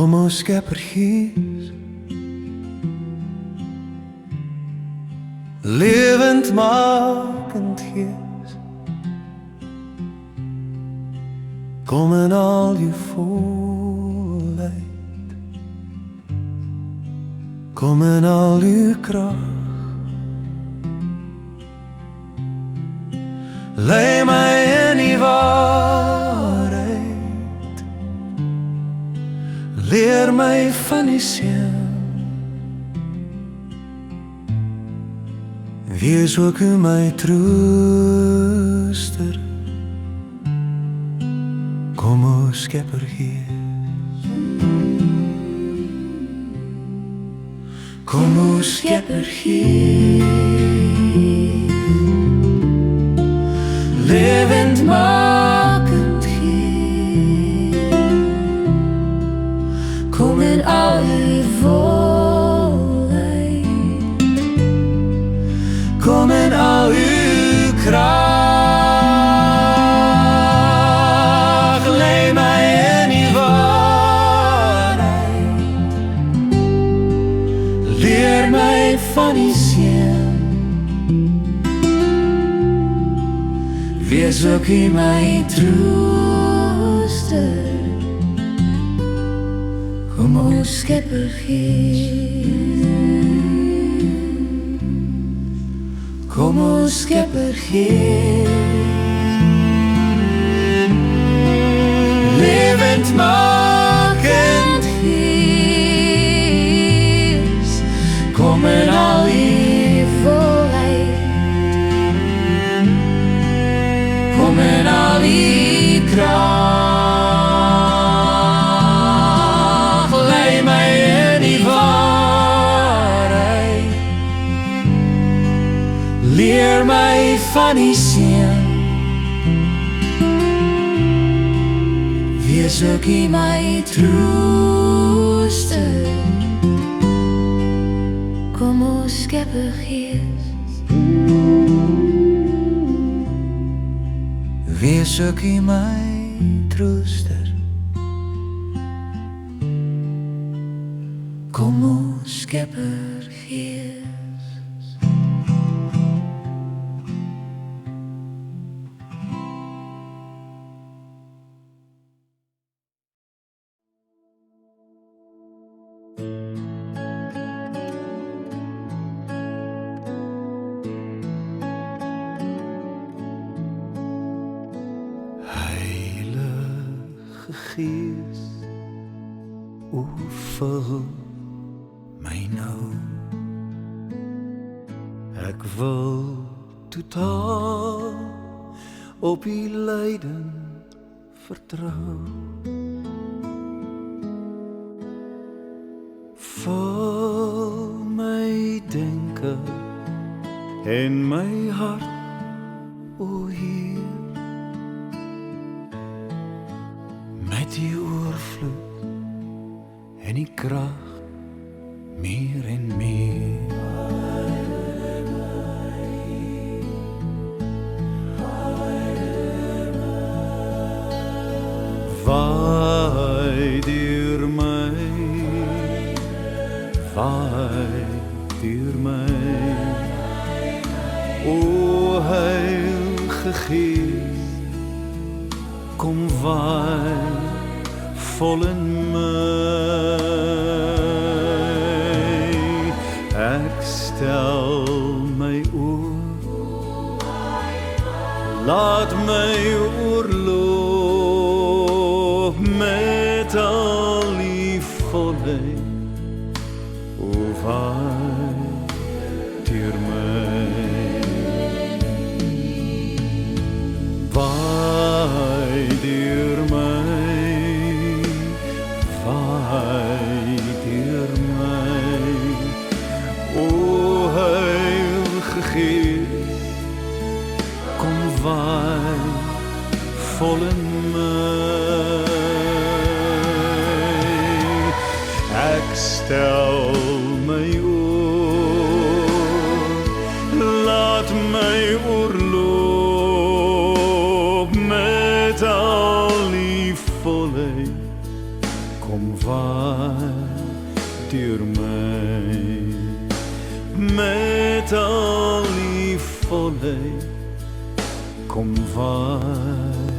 Kom o Skepper Gees, levendmakend Gees, kom in al je volheid, kom in al je kracht. Lei mij in die waarheid, leer mij van die zin. Wees ook u my trooster, kom o Skepper Gees. Kom o Skepper Gees, levendmakend Gees, kom in al uw volheid, kom in al uw kracht. Lei mij in die waarheid, leer mij van die zin. Wees ook u my trooster, kom o Skepper Gees. Kom o Skepper Gees, levendmakend Gees, kom in al uw volheid, kom in al uw kracht. Lei mij in die waarheid, leer mij van die zin. Wees ook u my trooster, kom o Skepper Gees. Wees ook u my trooster, kom o Skepper Gees. Gees, o vul my nou. Ek wil totaal op u leiding vertrou. Vul my denke en my hart, o Heer, met die oorvloed en die kracht meer en meer. Waai deur my, waai deur my, o Heilige Gees, kom waai vol in my. Ek stel my oor, laat my oorloop met al die volheid, o waai deur my. Waai deur my, waai deur my, o Heilige Gees, kom waai vol in my. Ek stel my oor, laat my oorloop met al die volheid, kom vaar deur my met al die volheid, kom vaar